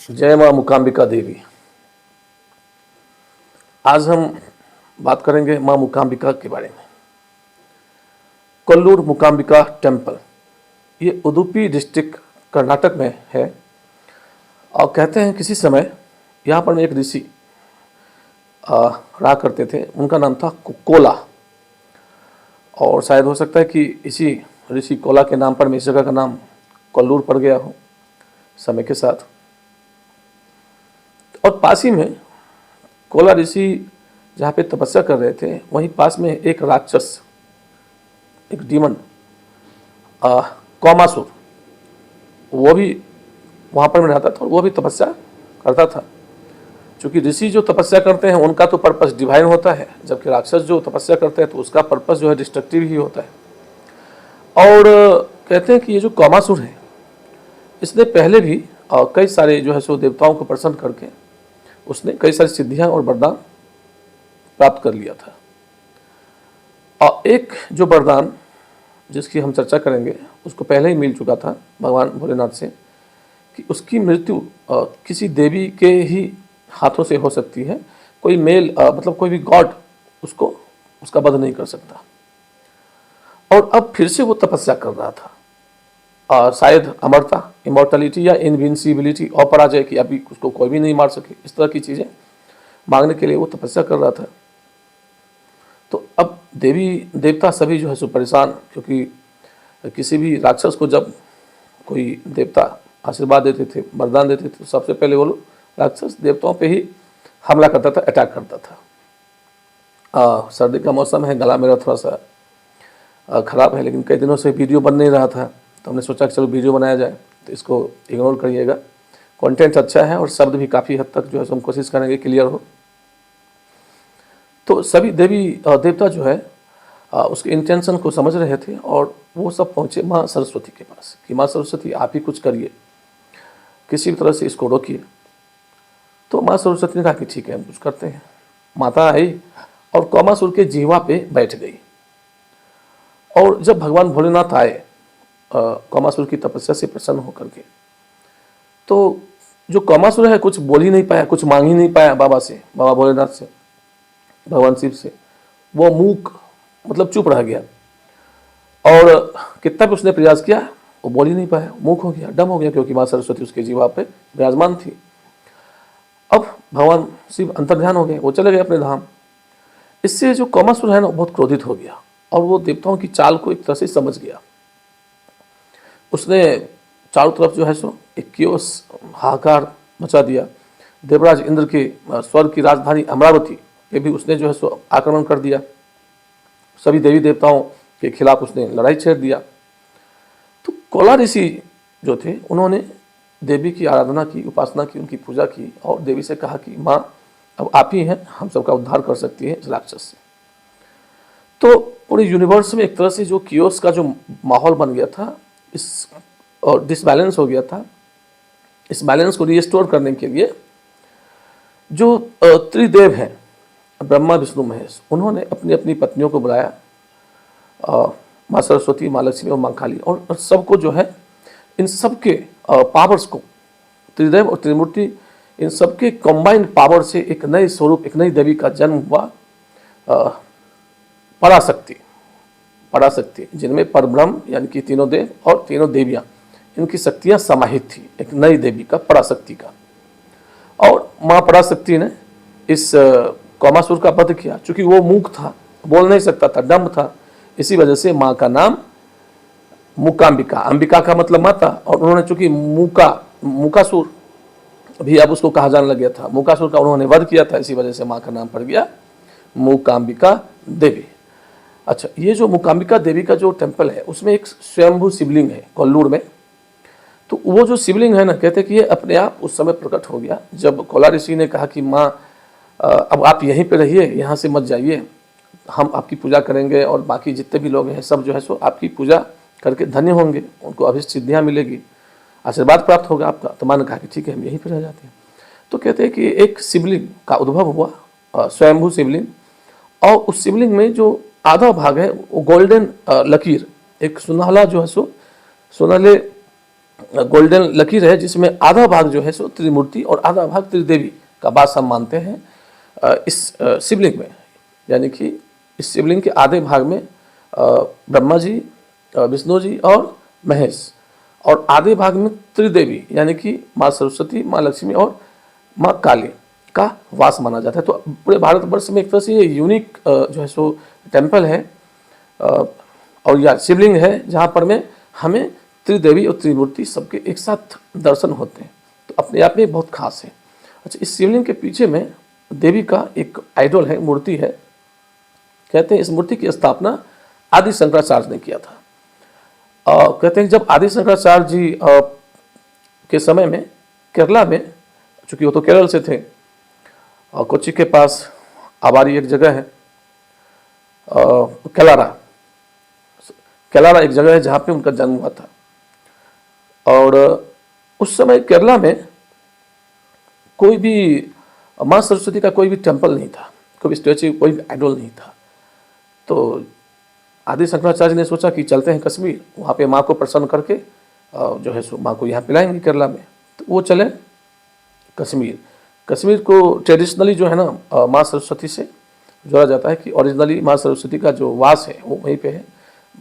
जय माँ मूकाम्बिका देवी। आज हम बात करेंगे माँ मूकाम्बिका के बारे में। कोल्लूर मूकाम्बिका टेम्पल ये उडुपी डिस्ट्रिक्ट कर्नाटक में है और कहते हैं किसी समय यहाँ पर एक ऋषि रहा करते थे। उनका नाम था कोला और शायद हो सकता है कि इसी ऋषि कोला के नाम पर में इस जगह का नाम कोल्लूर पड़ गया हो समय के साथ। और पास ही में कोला ऋषि जहाँ पे तपस्या कर रहे थे वहीं पास में एक राक्षस, एक डीमन कौमासुर, वो भी वहाँ पर में रहता था और वो भी तपस्या करता था। क्योंकि ऋषि जो तपस्या करते हैं उनका तो पर्पस डिवाइन होता है, जबकि राक्षस जो तपस्या करते हैं तो उसका पर्पस जो है डिस्ट्रक्टिव ही होता है। और कहते हैं कि ये जो कौमासुर है इसने पहले भी कई सारे जो है सो देवताओं को प्रसन्न करके उसने कई सारी सिद्धियां और वरदान प्राप्त कर लिया था। और एक जो वरदान जिसकी हम चर्चा करेंगे उसको पहले ही मिल चुका था भगवान भोलेनाथ से कि उसकी मृत्यु किसी देवी के ही हाथों से हो सकती है। कोई मेल मतलब कोई भी गॉड उसको उसका वध नहीं कर सकता। और अब फिर से वो तपस्या कर रहा था, शायद अमरता, इमोर्टलिटी या इनविंसिबिलिटी और पराजय की, अभी उसको कोई भी नहीं मार सके, इस तरह की चीज़ें मांगने के लिए वो तपस्या कर रहा था। तो अब देवी देवता सभी जो है सो परेशान, क्योंकि किसी भी राक्षस को जब कोई देवता आशीर्वाद देते थे, वरदान देते थे, तो सबसे पहले वो लोग राक्षस देवताओं पे ही हमला करता था, अटैक करता था। सर्दी का मौसम है, गला मेरा थोड़ा सा ख़राब है, लेकिन कई दिनों से वीडियो बन नहीं रहा था तो हमने सोचा कि चलो वीडियो बनाया जाए, तो इसको इग्नोर करिएगा। कंटेंट अच्छा है और शब्द भी काफ़ी हद तक जो है हम कोशिश करेंगे क्लियर हो। तो सभी देवी देवता जो है उसके इंटेंशन को समझ रहे थे और वो सब पहुँचे माँ सरस्वती के पास कि माँ सरस्वती आप ही कुछ करिए, किसी भी तरह से इसको रोकिए। तो माँ सरस्वती ने कहा कि ठीक है हम कुछ करते हैं। माता आई और कौमासुर के जीवा पे बैठ गई। और जब भगवान भोलेनाथ आए कौमासुर की तपस्या से प्रसन्न होकर के, तो जो कौमासुर है कुछ बोल ही नहीं पाया, कुछ मांग ही नहीं पाया बाबा से, बाबा भोलेनाथ से, भगवान शिव से। वो मूक मतलब चुप रह गया और कितना भी उसने प्रयास किया वो बोल ही नहीं पाया, मूक हो गया, डम हो गया, क्योंकि माँ सरस्वती उसके जीवा पे विराजमान थी। अब भगवान शिव अंतर्ध्यान हो गए, वो चले गए अपने धाम। इससे जो कौमासुर है ना बहुत क्रोधित हो गया और वो देवताओं की चाल को एक तरह से समझ गया। उसने चारों तरफ जो है सो एक कियोस हाहाकार मचा दिया। देवराज इंद्र के स्वर्ग की राजधानी अमरावती पे भी उसने जो है सो आक्रमण कर दिया। सभी देवी देवताओं के खिलाफ उसने लड़ाई छेड़ दिया। तो कोला ऋषि जो थे उन्होंने देवी की आराधना की, उपासना की, उनकी पूजा की और देवी से कहा कि माँ अब आप ही हैं, हम सबका उद्धार कर सकती हैं इस राक्षस से। तो पूरे यूनिवर्स में एक तरह से जो कियोस का जो माहौल बन गया था, इस और डिसबैलेंस हो गया था, इस बैलेंस को रिस्टोर करने के लिए जो त्रिदेव हैं ब्रह्मा विष्णु महेश, उन्होंने अपनी अपनी पत्नियों को बुलाया, माँ सरस्वती, माँ लक्ष्मी और माँ काली, और सबको जो है इन सबके पावर्स को, त्रिदेव और त्रिमूर्ति, इन सबके कंबाइंड पावर से एक नए स्वरूप, एक नई देवी का जन्म हुआ, पराशक्ति। पराशक्ति जिनमें परब्रह्म यानी कि तीनों देव और तीनों देवियाँ, इनकी शक्तियाँ समाहित थी एक नई देवी का, पराशक्ति का। और माँ पराशक्ति ने इस कौमासुर का वध किया। चूँकि वो मूक था, बोल नहीं सकता था, डम्ब था, इसी वजह से माँ का नाम मूकाम्बिका, अंबिका का मतलब माता, और उन्होंने चूँकि मूकासुर भी अब उसको कहा जाने लग गया था, मूकासुर का उन्होंने वध किया था, इसी वजह से माँ का नाम पड़ गया मूकाम्बिका देवी। अच्छा, ये जो मूकाम्बिका देवी का जो टेम्पल है उसमें एक स्वयंभू शिवलिंग है कोल्लूर में। तो वो जो शिवलिंग है ना, कहते कि ये अपने आप उस समय प्रकट हो गया जब कोला ऋषि ने कहा कि माँ अब आप यहीं पे रहिए, यहाँ से मत जाइए, हम आपकी पूजा करेंगे और बाकी जितने भी लोग हैं सब जो है सो आपकी पूजा करके धन्य होंगे, उनको अभिष्ट सिद्धियाँ मिलेगी, आशीर्वाद प्राप्त होगा आपका। तो माँ ने कहा कि ठीक है हम यहीं पर रह जाते हैं। तो कहते हैं कि एक शिवलिंग का उद्भव हुआ, स्वयंभू शिवलिंग, और उस शिवलिंग में जो आधा भाग है वो गोल्डन लकीर, एक सुनहला जो है सो सुनहले गोल्डन लकीर है जिसमें आधा भाग जो है सो त्रिमूर्ति और आधा भाग त्रिदेवी का वास हम मानते हैं इस शिवलिंग में। यानी कि इस शिवलिंग के आधे भाग में ब्रह्मा जी, विष्णु जी और महेश, और आधे भाग में त्रिदेवी यानी कि माँ सरस्वती, माँ लक्ष्मी और माँ काली का वास माना जाता है। तो पूरे भारतवर्ष में एक तरह से ये यूनिक जो है सो टेम्पल है और या शिवलिंग है जहाँ पर में हमें त्रिदेवी और त्रिमूर्ति सबके एक साथ दर्शन होते हैं। तो अपने आप में बहुत खास है। अच्छा, इस शिवलिंग के पीछे में देवी का एक आइडल है, मूर्ति है। कहते हैं इस मूर्ति की स्थापना आदि शंकराचार्य ने किया था। कहते हैं जब आदि शंकराचार्य जी के समय में केरला में, चूँकि वो तो केरल से थे, कोच्चि के पास आबारी एक जगह है केलारा एक जगह है जहाँ पे उनका जन्म हुआ था। और उस समय केरला में कोई भी माँ सरस्वती का कोई भी टेम्पल नहीं था, कोई भी स्टैच्यू, कोई भी आइडल नहीं था। तो आदि शंकराचार्य ने सोचा कि चलते हैं कश्मीर, वहाँ पे माँ को प्रसन्न करके जो है सो माँ को यहाँ पिलाएंगे केरला में। तो वो चले कश्मीर। कश्मीर को ट्रेडिशनली जो है ना माँ सरस्वती से जोड़ा जाता है कि ओरिजिनली माँ सरस्वती का जो वास है वो वहीं पे है।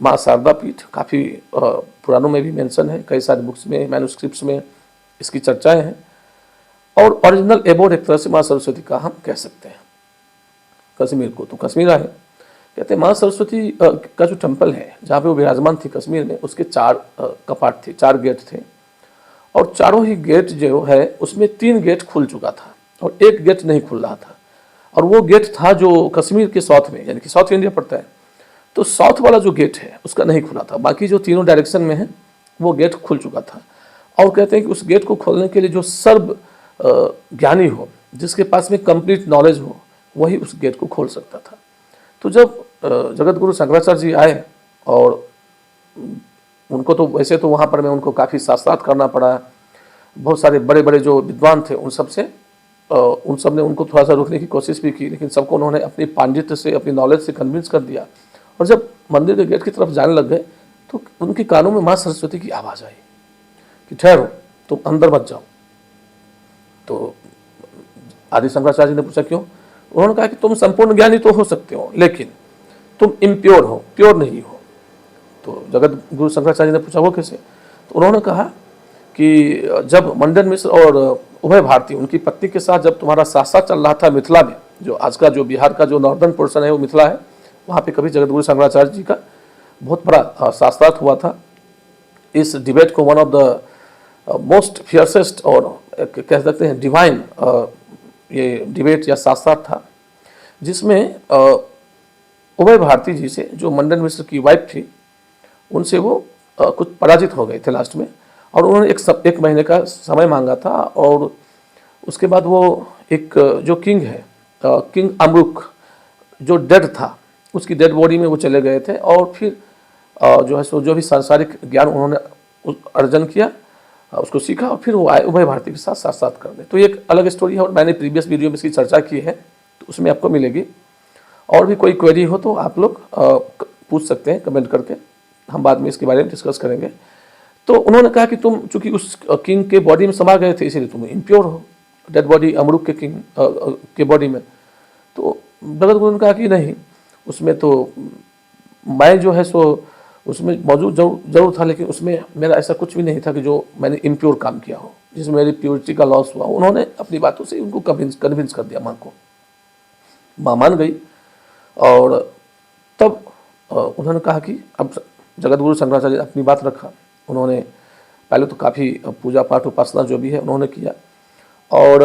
माँ शारदा पीठ काफ़ी पुराणों में भी मेंशन है, कई सारे बुक्स में, मैन्युस्क्रिप्ट्स में इसकी चर्चाएं हैं। और ओरिजिनल एबोर्ड एक तरह से माँ सरस्वती का हम कह सकते हैं कश्मीर को। तो कश्मीर आए, कहते हैं माँ सरस्वती का जो टेम्पल है जहाँ पे वो विराजमान थी कश्मीर में, उसके 4 कपाट थे, 4 गेट थे। और चारों ही गेट जो है उसमें 3 गेट खुल चुका था और 1 गेट नहीं खुल रहा था। और वो गेट था जो कश्मीर के साउथ में, यानी कि साउथ इंडिया पड़ता है, तो साउथ वाला जो गेट है उसका नहीं खुला था। बाकी जो तीनों डायरेक्शन में है वो गेट खुल चुका था। और कहते हैं कि उस गेट को खोलने के लिए जो सर्व ज्ञानी हो, जिसके पास में कंप्लीट नॉलेज हो, वही उस गेट को खोल सकता था। तो जब जगत गुरु शंकराचार्य जी आए, और उनको तो वैसे तो वहाँ पर में उनको काफ़ी शास्त्रार्थ करना पड़ा, बहुत सारे बड़े बड़े जो विद्वान थे उन सब ने उनको थोड़ा सा रोकने की कोशिश भी की, लेकिन सबको उन्होंने अपनी पांडित्य से, अपनी नॉलेज से कन्विंस कर दिया। और जब मंदिर के गेट की तरफ जाने लग गए तो उनके कानों में माँ सरस्वती की आवाज़ आई कि ठहरो, तुम अंदर मत जाओ। तो आदि शंकराचार्य ने पूछा क्यों? उन्होंने कहा कि तुम संपूर्ण ज्ञानी तो हो सकते हो, लेकिन तुम इम्प्योर हो, प्योर नहीं हो। तो जगत गुरु शंकराचार्य ने पूछा वो कैसे? तो उन्होंने कहा कि जब मंडन मिश्र और उभय भारती उनकी पत्नी के साथ जब तुम्हारा शास्त्र चल रहा था मिथिला में, जो आज का जो बिहार का जो नॉर्दर्न पोर्शन है वो मिथिला है, वहाँ पे कभी जगत गुरु शंकराचार्य जी का बहुत बड़ा शास्त्रार्थ हुआ था। इस डिबेट को वन ऑफ द मोस्ट फियर्सेस्ट और कह सकते हैं डिवाइन ये डिबेट या शास्त्रार्थ था, जिसमें उभय भारती जी से जो मंडन मिश्र की वाइफ थी उनसे वो कुछ पराजित हो गए थे लास्ट में। और उन्होंने एक महीने का समय मांगा था। और उसके बाद वो एक जो किंग है, किंग अमरुक, जो डेड था, उसकी डेड बॉडी में वो चले गए थे। और फिर जो है सो जो भी सांसारिक ज्ञान उन्होंने अर्जन किया, उसको सीखा, और फिर वो आए उभय भारती के साथ साथ करने। तो ये एक अलग स्टोरी है और मैंने प्रीवियस वीडियो में इसकी चर्चा की है, तो उसमें आपको मिलेगी। और भी कोई क्वेरी हो तो आप लोग पूछ सकते हैं कमेंट करके, हम बाद में इसके बारे में डिस्कस करेंगे। तो उन्होंने कहा कि तुम चूंकि उस किंग के बॉडी में समा गए थे, इसीलिए तुम इम्प्योर हो, डेड बॉडी अमरुक के किंग के बॉडी में। तो जगत गुरु ने कहा कि नहीं, उसमें तो मैं जो है सो उसमें मौजूद जरूर था, लेकिन उसमें मेरा ऐसा कुछ भी नहीं था कि जो मैंने इम्प्योर काम किया हो, जिसमें मेरी प्योरिटी का लॉस हुआ। उन्होंने अपनी बातों से उनको कन्विंस कर दिया माँ को। माँ मान गई। और तब उन्होंने कहा कि अब जगत गुरु शंकराचार्य ने अपनी बात रखा। उन्होंने पहले तो काफ़ी पूजा पाठ उपासना जो भी है उन्होंने किया, और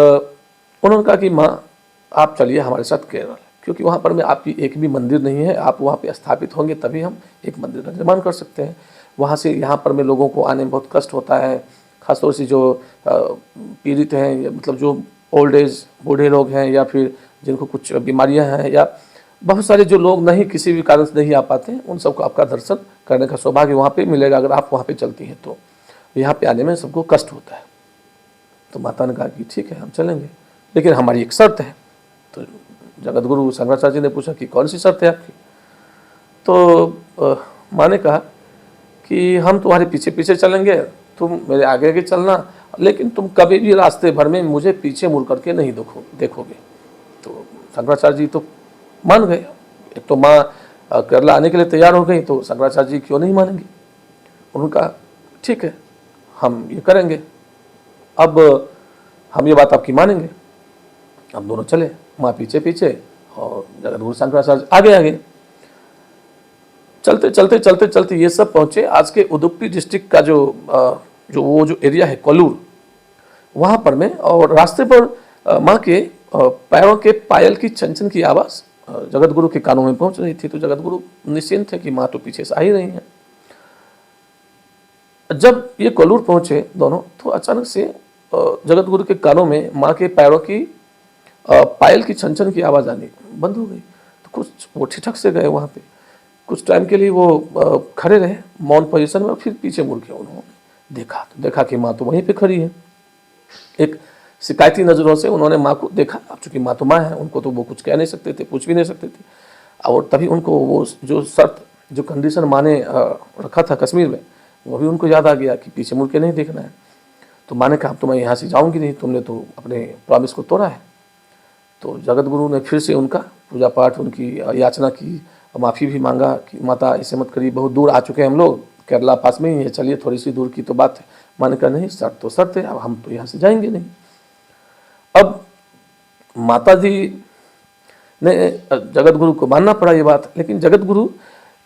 उन्होंने कहा कि माँ आप चलिए हमारे साथ केरल, क्योंकि वहाँ पर में आपकी एक भी मंदिर नहीं है, आप वहाँ पे स्थापित होंगे तभी हम एक मंदिर का निर्माण कर सकते हैं। वहाँ से यहाँ पर में लोगों को आने में बहुत कष्ट होता है, खासतौर से जो पीड़ित हैं, मतलब जो ओल्ड एज बूढ़े लोग हैं, या फिर जिनको कुछ बीमारियाँ हैं, या बहुत सारे जो लोग नहीं किसी भी कारण से नहीं आ पाते हैं, उन सबको आपका दर्शन करने का सौभाग्य वहाँ पे मिलेगा अगर आप वहाँ पे चलती हैं। तो यहाँ पे आने में सबको कष्ट होता है। तो माता ने कहा कि ठीक है हम चलेंगे, लेकिन हमारी एक शर्त है। तो जगत गुरु शंकराचार्य जी ने पूछा कि कौन सी शर्त है आपकी? तो माँ ने कहा कि हम तुम्हारे पीछे पीछे चलेंगे, तुम मेरे आगे आगे चलना, लेकिन तुम कभी भी रास्ते भर में मुझे पीछे मुड़ करके नहीं देखोगे। तो शंकराचार्य जी तो मान गए। एक तो माँ केरला आने के लिए तैयार हो गई, तो शंकराचार्य जी क्यों नहीं मानेंगे। उनका ठीक है, हम ये करेंगे, अब हम ये बात आपकी मानेंगे। हम दोनों चले, माँ पीछे पीछे और जगतगुरु शंकराचार्य आगे आगे। चलते चलते चलते चलते ये सब पहुंचे आज के उदुपी डिस्ट्रिक्ट का जो एरिया है कोल्लूर, वहाँ पर में। और रास्ते पर माँ के पैरों के पायल की छन की आवाज़ जगतगुरु के कानों में पहुंच रही थी। तो जगतगुरु निश्चिंत थे कि माँ तो पीछे से आ ही रही हैं। जब ये कोल्लूर पहुंचे दोनों, तो अचानक से जगतगुरु के कानों में माँ के पैरों की पायल की छन की आवाज़ आनी बंद हो गई। तो कुछ वो ठिठक से गए वहाँ पे। कुछ टाइम के लिए वो खड़े रहे मौन पोजीशन में, और फिर पीछे मुड़ के उन्होंने देखा कि माँ तो वहीं पे खड़ी है। एक शिकायती नज़रों से उन्होंने माँ को देखा। अब चूंकि माँ तो माँ है, उनको तो वो कुछ कह नहीं सकते थे, पूछ भी नहीं सकते थे। और तभी उनको वो जो शर्त, जो कंडीशन माँ ने रखा था कश्मीर में, वो भी उनको याद आ गया कि पीछे मुड़ के नहीं देखना है। तो माँ ने कहा तो मैं यहाँ से जाऊँगी नहीं, तुमने तो अपने प्रॉमिस को तोड़ा है। तो जगतगुरु ने फिर से उनका पूजा पाठ, उनकी याचना की, माफ़ी भी मांगा कि माता ऐसे मत करिए, बहुत दूर आ चुके हैं हम लोग, केरला पास में ही है, चलिए थोड़ी सी दूर की तो बात है। माँ ने कहा नहीं, शर्त तो शर्त है, अब हम तो यहाँ से जाएंगे नहीं। अब माता जी ने जगतगुरु को मानना पड़ा ये बात। लेकिन जगतगुरु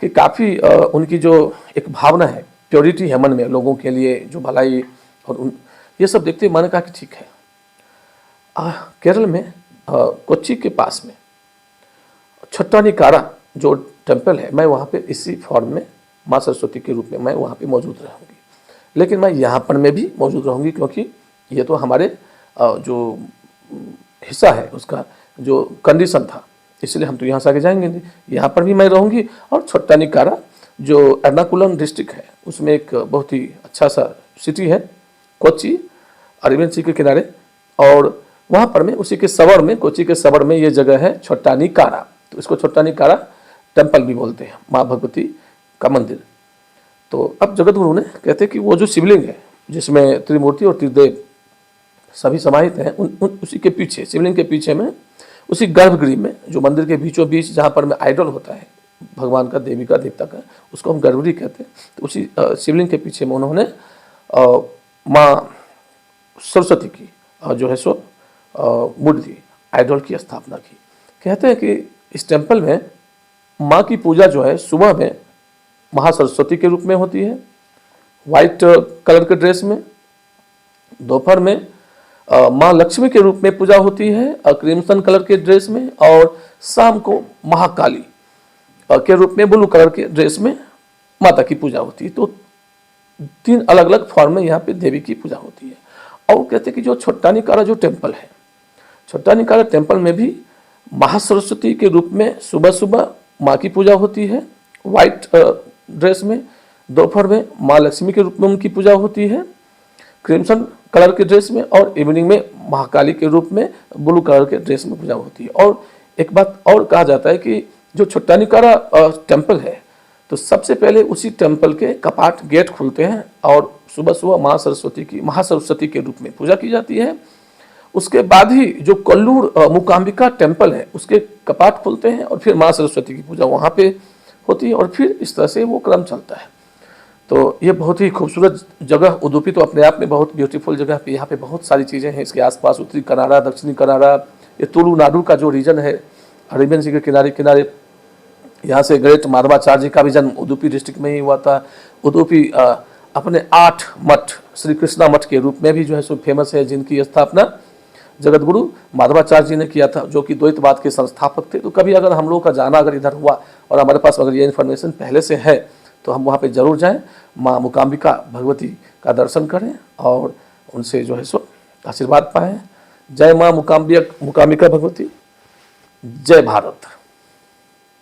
की काफ़ी उनकी जो एक भावना है, प्योरिटी है मन में लोगों के लिए, जो भलाई और ये सब देखते हुए माँ ने कहा कि ठीक है। केरल में कोच्चि के पास में छोट्टानिकारा जो टेम्पल है, मैं वहाँ पे इसी फॉर्म में माँ सरस्वती के रूप में मैं वहाँ पे मौजूद रहूँगी। लेकिन मैं यहाँ पर में भी मौजूद रहूँगी, क्योंकि ये तो हमारे जो हिस्सा है उसका जो कंडीशन था, इसलिए हम तो यहाँ से आगे जाएंगे नहीं, यहाँ पर भी मैं रहूँगी। और छोट्टानिकारा जो एर्नाकुलम डिस्ट्रिक्ट है, उसमें एक बहुत ही अच्छा सा सिटी है कोच्चि, अरेबियन सी के किनारे। और वहाँ पर में उसी के सवर में, कोच्चि के सवर में ये जगह है छोट्टानिकारा। तो इसको छोट्टानिकारा टेम्पल भी बोलते हैं, माँ भगवती का मंदिर। तो अब जगतगुरु ने कहते हैं कि वो जो शिवलिंग है जिसमें त्रिमूर्ति और त्रिदेव सभी समाहित हैं, उसी के पीछे, शिवलिंग के पीछे में, उसी गर्भगृह में, जो मंदिर के बीचों बीच जहाँ पर में आइडल होता है भगवान का, देवी का, देवता का, उसको हम गर्भगृह कहते हैं। तो उसी शिवलिंग के पीछे में उन्होंने माँ सरस्वती की जो है सो मूर्ति, आइडल की स्थापना की। कहते हैं कि इस टेम्पल में माँ की पूजा जो है सुबह में महासरस्वती के रूप में होती है, वाइट कलर के ड्रेस में। दोपहर में माँ लक्ष्मी के रूप में पूजा होती है क्रीमसन कलर के ड्रेस में। और शाम को महाकाली के रूप में ब्लू कलर के ड्रेस में माता की पूजा होती है। तो 3 अलग अलग फॉर्म में यहाँ पे देवी की पूजा होती है। और कहते हैं कि जो छोट्टानिकारा जो टेम्पल है, छोट्टानिकारा टेम्पल में भी महासरस्वती के रूप में सुबह सुबह माँ की पूजा होती है वाइट ड्रेस में। दोपहर में माँ लक्ष्मी के रूप में उनकी पूजा होती है क्रिम्सन कलर के ड्रेस में। और इवनिंग में महाकाली के रूप में ब्लू कलर के ड्रेस में पूजा होती है। और एक बात और कहा जाता है कि जो छोट्टानिकारा टेम्पल है, तो सबसे पहले उसी टेम्पल के कपाट, गेट खुलते हैं और सुबह सुबह माँ सरस्वती की, महासरस्वती के रूप में पूजा की जाती है। उसके बाद ही जो कोल्लूर मूकांबिका टेम्पल है, उसके कपाट खुलते हैं और फिर माँ सरस्वती की पूजा वहाँ पे होती है। और फिर इस तरह से वो क्रम चलता है। तो ये बहुत ही खूबसूरत जगह, उडुपी तो अपने आप में बहुत ब्यूटीफुल जगह पे, यहाँ पे बहुत सारी चीज़ें हैं। इसके आसपास उत्तरी कनाडा, दक्षिणी कनाडा, ये तुलुनाडु का जो रीजन है अरेबियन सी के किनारे किनारे, यहाँ से ग्रेट माधवाचार्य जी का भी जन्म उडुपी डिस्ट्रिक्ट में ही हुआ था। उडुपी अपने 8 मठ, श्री कृष्णा मठ के रूप में भी जो है सो फेमस है, जिनकी स्थापना जगतगुरु माधवाचार्य जी ने किया था, जो कि द्वैतवाद के संस्थापक थे। तो कभी अगर हम लोगों का जाना अगर इधर हुआ और हमारे पास अगर ये इन्फॉर्मेशन पहले से है, तो हम वहाँ पे जरूर जाएं, माँ मूकांबिका भगवती का दर्शन करें और उनसे जो है सो आशीर्वाद पाएं। जय माँ मूकांबिका भगवती, जय भारत।